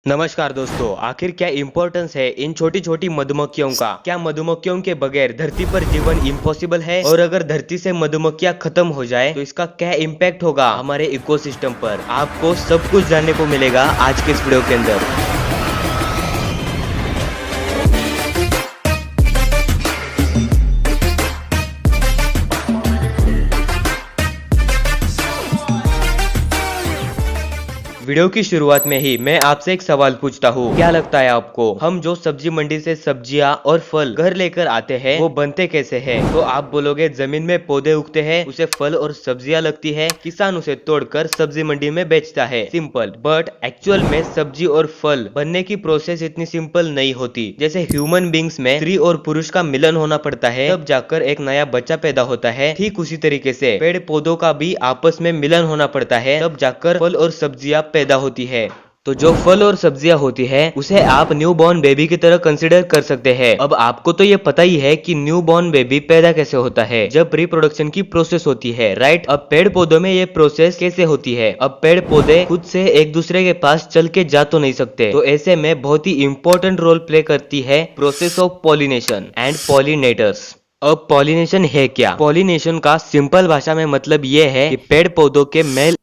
नमस्कार दोस्तों, आखिर क्या इम्पोर्टेंस है इन छोटी छोटी मधुमक्खियों का? क्या मधुमक्खियों के बगैर धरती पर जीवन इम्पॉसिबल है? और अगर धरती से मधुमक्खियां खत्म हो जाए तो इसका क्या इम्पैक्ट होगा हमारे इकोसिस्टम पर? आपको सब कुछ जानने को मिलेगा आज के इस वीडियो के अंदर। वीडियो की शुरुआत में ही मैं आपसे एक सवाल पूछता हूँ, क्या लगता है आपको हम जो सब्जी मंडी से सब्जियाँ और फल घर लेकर आते हैं वो बनते कैसे हैं? तो आप बोलोगे जमीन में पौधे उगते हैं, उसे फल और सब्जियाँ लगती है, किसान उसे तोड़कर सब्जी मंडी में बेचता है। सिंपल। बट एक्चुअल में सब्जी और फल बनने की प्रोसेस इतनी सिंपल नहीं होती। जैसे ह्यूमन बींग्स में स्त्री और पुरुष का मिलन होना पड़ता है, तब जाकर एक नया बच्चा पैदा होता है। ठीक उसी तरीके से पेड़ पौधों का भी आपस में मिलन होना पड़ता है, तब जाकर फल और सब्जियां पैदा होती है। तो जो फल और सब्जियां होती है उसे आप न्यू बॉर्न बेबी की तरह कंसिडर कर सकते हैं। अब आपको तो ये पता ही है कि न्यू बॉर्न बेबी पैदा कैसे होता है, जब रिप्रोडक्शन की प्रोसेस होती है, राइट। अब पेड़ पौधों में ये प्रोसेस कैसे होती है? अब पेड़ पौधे खुद से एक दूसरे के पास चल के जा तो नहीं सकते, तो ऐसे में बहुत ही इंपॉर्टेंट रोल प्ले करती है process of pollination and pollinators. अब पॉलिनेशन है क्या? पॉलिनेशन का सिंपल भाषा में मतलब ये है कि पेड़ पौधों के मेल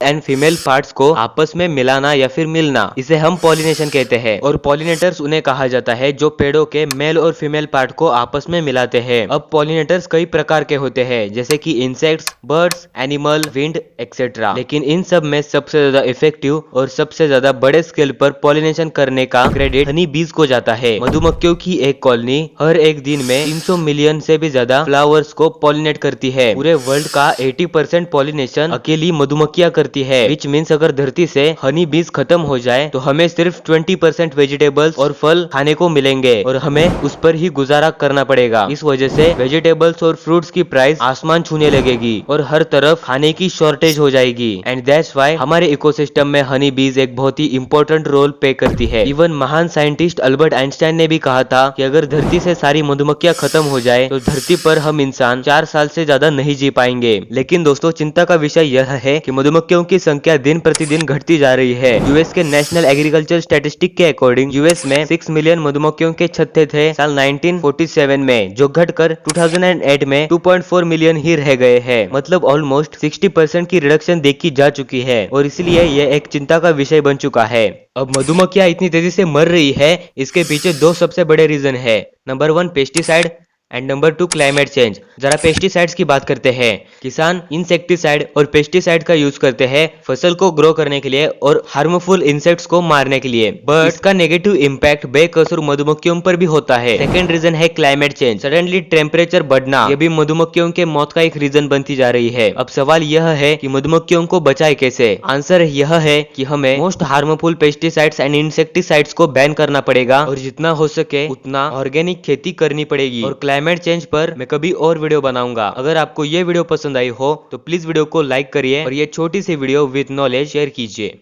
एंड फीमेल पार्ट्स को आपस में मिलाना या फिर मिलना, इसे हम पॉलिनेशन कहते हैं। और पॉलिनेटर्स उन्हें कहा जाता है जो पेड़ों के मेल और फीमेल पार्ट को आपस में मिलाते हैं। अब पॉलिनेटर्स कई प्रकार के होते हैं, जैसे कि insects, birds, animal, wind etcetera. लेकिन इन सब में सबसे ज्यादा इफेक्टिव और सबसे ज्यादा बड़े स्केल पर पॉलिनेशन करने का क्रेडिट हनी बीज को जाता है। मधुमक्खियों की एक कॉलोनी हर एक दिन में 300 मिलियन से भी ज्यादा फ्लावर्स को पॉलिनेट करती है। पूरे वर्ल्ड का 80% पॉलिनेशन अकेली मधुमक्खियां करती है, विच मीन्स अगर धरती से हनी बीज खत्म हो जाए तो हमें सिर्फ 20% वेजिटेबल्स और फल खाने को मिलेंगे और हमें उस पर ही गुजारा करना पड़ेगा। इस वजह से वेजिटेबल्स और फ्रूट्स की प्राइस आसमान छूने लगेगी और हर तरफ खाने की शॉर्टेज हो जाएगी। एंड दैट्स व्हाई हमारे इकोसिस्टम में हनी बीज एक बहुत ही इंपॉर्टेंट रोल प्ले करती है। इवन महान साइंटिस्ट अल्बर्ट आइंस्टाइन ने भी कहा था कि अगर धरती से सारी मधुमक्खियां खत्म हो जाए तो धरती पर हम इंसान 4 साल से ज्यादा नहीं जी पाएंगे। लेकिन दोस्तों, चिंता का विषय यह है कि मधुमक्खियों की संख्या दिन प्रतिदिन घटती जा रही है। यूएस के नेशनल एग्रीकल्चर स्टैटिस्टिक के अकॉर्डिंग यूएस में 6 मिलियन मधुमक्खियों के छत्ते थे साल 1947 में, जो घटकर 2008 में 2.4 मिलियन ही रह गए हैं। मतलब ऑलमोस्ट 60% की रिडक्शन देखी जा चुकी है और इसलिए यह एक चिंता का विषय बन चुका है। अब मधुमक्खियां इतनी तेजी से मर रही है, इसके पीछे 2 सबसे बड़े रीजन है। Number 1 pesticide and number 2 climate change. जरा पेस्टिसाइड्स की बात करते हैं। किसान इंसेक्टिसाइड और पेस्टिसाइड का यूज करते हैं फसल को ग्रो करने के लिए और हार्मफुल इंसेक्ट्स को मारने के लिए, बट इसका नेगेटिव इंपैक्ट बेकसूर मधुमक्खियों पर भी होता है। सेकंड रीजन है क्लाइमेट चेंज। सडनली टेम्परेचर बढ़ना, यह भी मधुमक्खियों के मौत का एक रीजन बनती जा रही है। अब सवाल यह है कि मधुमक्खियों को बचाए कैसे? आंसर यह है कि हमें most harmful pesticides and insecticides को बैन करना पड़ेगा और जितना हो सके उतना ऑर्गेनिक खेती करनी पड़ेगी। और क्लाइमेट चेंज पर मैं कभी और वीडियो बनाऊंगा। अगर आपको ये वीडियो पसंद आई हो तो प्लीज वीडियो को लाइक करिए और ये छोटी सी वीडियो विद नॉलेज शेयर कीजिए।